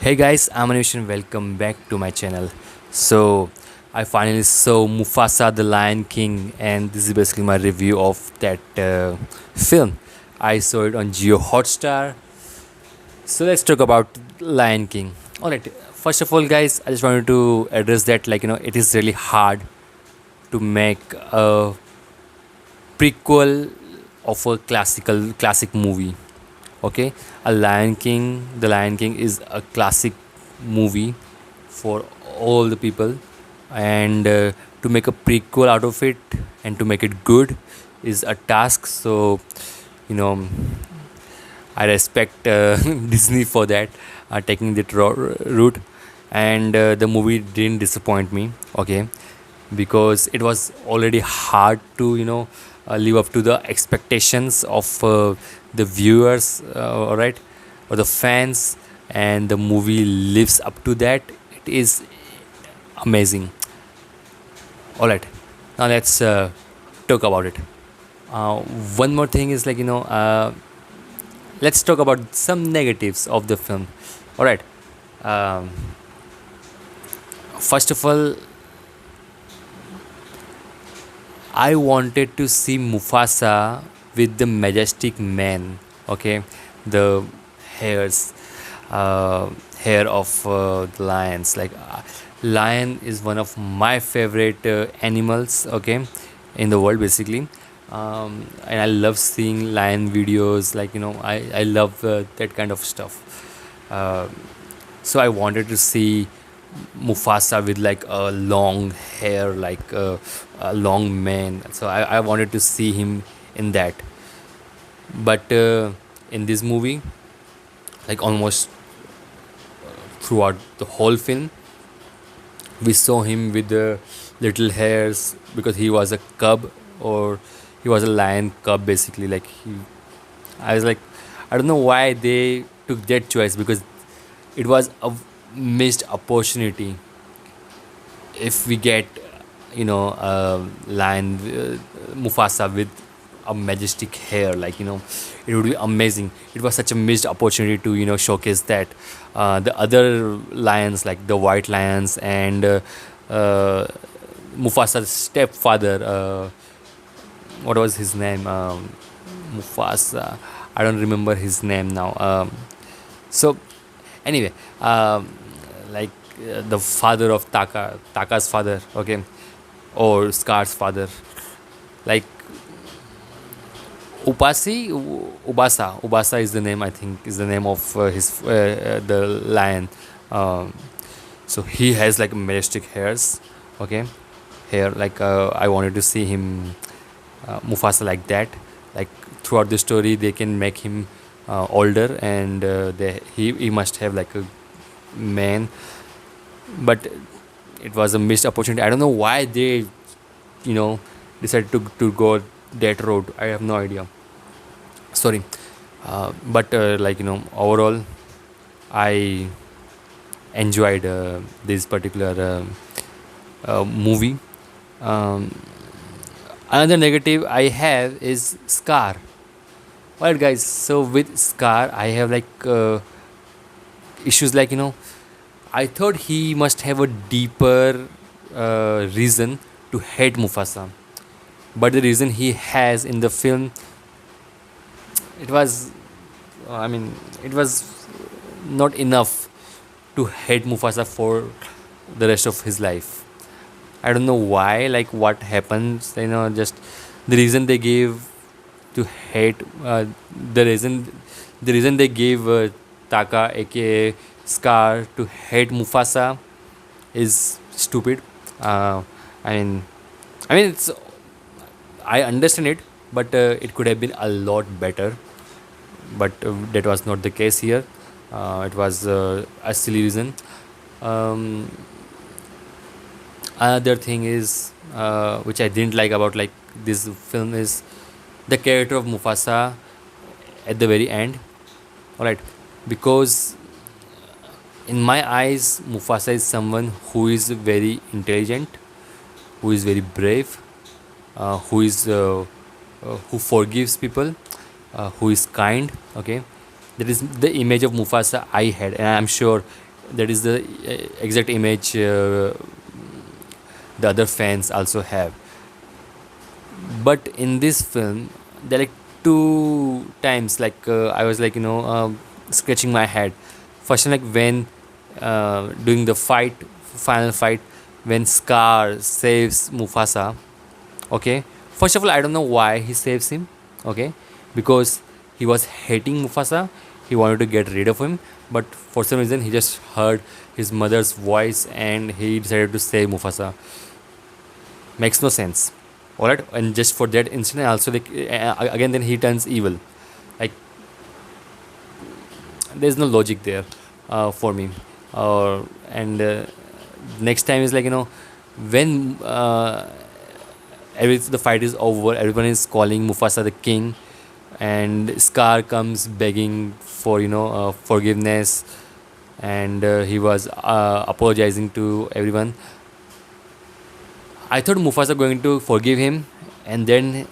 Hey guys, I'm Anish and welcome back to my channel. So, I finally saw Mufasa the Lion King, and this is basically my review of that film. I saw it on Jio Hotstar. So, let's talk about Lion King. Alright, first of all, guys, I just wanted to address that it is really hard to make a prequel of a classic movie. Okay, The Lion King is a classic movie for all the people, and to make a prequel out of it and to make it good is a task. So you know I respect Disney for that, taking that route, and the movie didn't disappoint me. Okay, because it was already hard to live up to the expectations of the viewers, all right, or the fans, and the movie lives up to that. It is amazing. All right, now let's talk about it. uh, One more thing is let's talk about some negatives of the film. All right. um, First of all, I wanted to see Mufasa with the majestic man. Okay, the hairs, uh, hair of the lions. Lion is one of my favorite animals. Okay, in the world basically, and I love seeing lion videos. I love that kind of stuff. Uh, so I wanted to see Mufasa with like a long hair, like a long mane. So I wanted to see him in that. But in this movie, like almost throughout the whole film, we saw him with the little hairs because he was a cub, or he was a lion cub basically. I was like, I don't know why they took that choice, because it was a missed opportunity. If we get lion Mufasa with a majestic hair, it would be amazing. It was such a missed opportunity to showcase that. The other lions, like the white lions and uh, Mufasa's stepfather, what was his name, Mufasa, I don't remember his name now. So anyway, like the father of Taka's father, okay, or Scar's father, like Ubasa is the name, I think, is the name of his the lion. Um, so he has like majestic hairs, okay, hair. I wanted to see him, Mufasa, like that. Like throughout the story, they can make him older, and he must have like a man, but it was a missed opportunity. I don't know why they you know decided to go that road. I have no idea. Sorry. But overall, I enjoyed this particular movie. um, Another negative I have is Scar. Alright, guys, so with Scar I have issues. I thought he must have a deeper reason to hate Mufasa, but the reason he has in the film, it was, I mean, it was not enough to hate Mufasa for the rest of his life. I don't know why, like what happens, just the reason they gave to hate, the reason the reason they gave Taka, aka Scar, to hate Mufasa is stupid. Uh, I mean, it's, I understand it, but it could have been a lot better. But that was not the case here. It was a silly reason. Um, Another thing is, which I didn't like about this film, is the character of Mufasa at the very end. All right, because in my eyes, Mufasa is someone who is very intelligent, who is very brave, who forgives people, who is kind. Okay, that is the image of Mufasa I had, and I'm sure that is the exact image the other fans also have. But in this film, there are like two times like I was like scratching my head. First time, like when doing the fight, final fight, when Scar saves Mufasa. Okay, first of all, I don't know why he saves him. Okay, because he was hating Mufasa, he wanted to get rid of him, but for some reason he just heard his mother's voice and he decided to save Mufasa. Makes no sense. All right, and just for that incident also, like again then he turns evil. Like there's no logic there for me. And next time is like when the fight is over, everyone is calling Mufasa the king, and Scar comes begging for forgiveness, and he was apologizing to everyone. I thought Mufasa going to forgive him, and then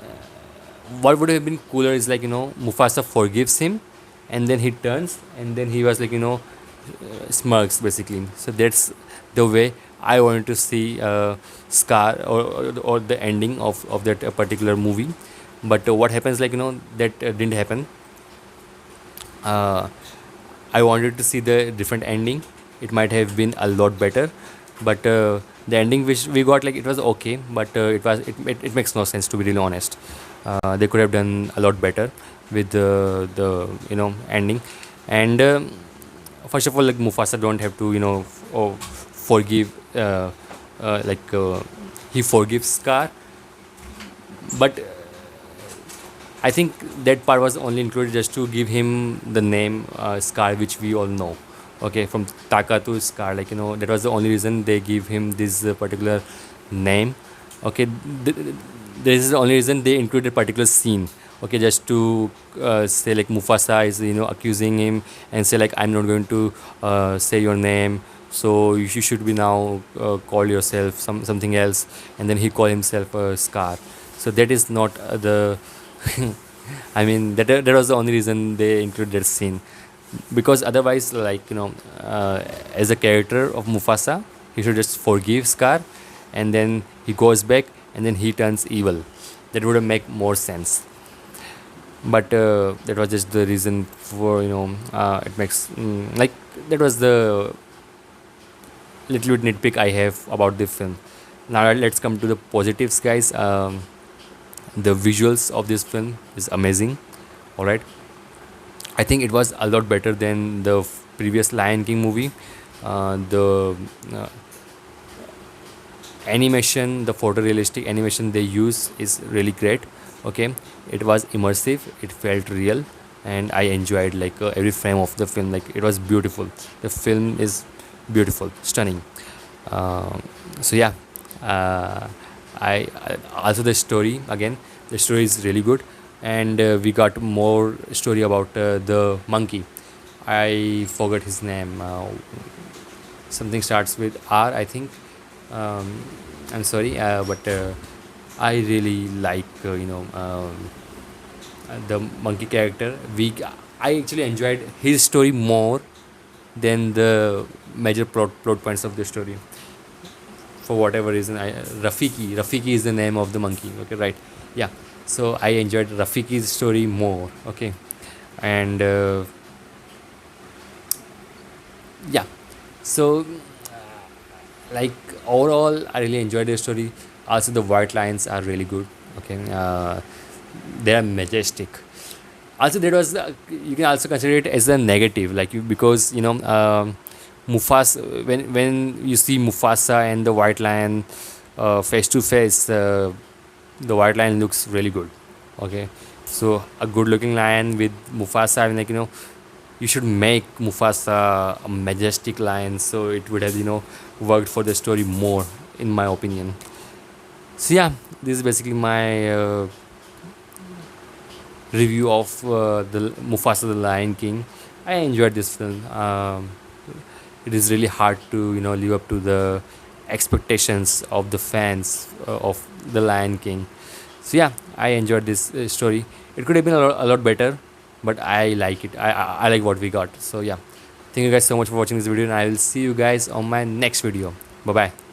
what would have been cooler is like Mufasa forgives him, and then he turns, and then he was like smirks basically. So that's the way I wanted to see Scar, or the ending of that particular movie. But what happens, like that didn't happen. uh, I wanted to see the different ending. It might have been a lot better, but the ending which we got, like it was okay, but it makes no sense, to be really honest. They could have done a lot better with the ending. And first of all, like Mufasa don't have to forgive, like he forgives Scar, but I think that part was only included just to give him the name Scar, which we all know. Okay, from Taka to Scar, like that was the only reason they give him this particular name. Okay, this is the only reason they included a particular scene. Okay, just to say like Mufasa is accusing him and say like I'm not going to say your name, so you should be now call yourself something else, and then he call himself Scar. So that is not the I mean that was the only reason they included that scene, because otherwise, like as a character of Mufasa, he should just forgive Scar, and then he goes back, and then he turns evil. That would have make more sense. But that was just the reason for it makes like that was the little bit nitpick I have about the film. Now let's come to the positives, guys. The visuals of this film is amazing. All right, I think it was a lot better than the previous Lion King movie. The animation, the photorealistic animation they use is really great. Okay, it was immersive, it felt real, and I enjoyed like every frame of the film. Like it was beautiful. The film is beautiful, stunning. Um so yeah, uh, I also the story again. The story is really good, and we got more story about the monkey. I forgot his name. Something starts with R, I think. Um, I'm sorry, but I really like the monkey character. I actually enjoyed his story more than the major plot points of the story. For whatever reason, Rafiki is the name of the monkey. Okay, right? Yeah. So I enjoyed Rafiki's story more. Okay, and yeah. So like overall, I really enjoyed the story. Also, the white lions are really good. Okay, they are majestic. Also, that was you can also consider it as a negative, like because Mufasa, when you see Mufasa and the white lion face to face, the white lion looks really good. Okay, so a good looking lion with Mufasa, I mean, like you should make Mufasa a majestic lion, so it would have worked for the story more, in my opinion. So yeah, this is basically my review of the Mufasa the Lion King. I enjoyed this film. It is really hard to live up to the expectations of the fans of the Lion King. So yeah, I enjoyed this story. It could have been a lot better, but I like it. I like what we got. So yeah, Thank you guys so much for watching this video, and I will see you guys on my next video. Bye bye.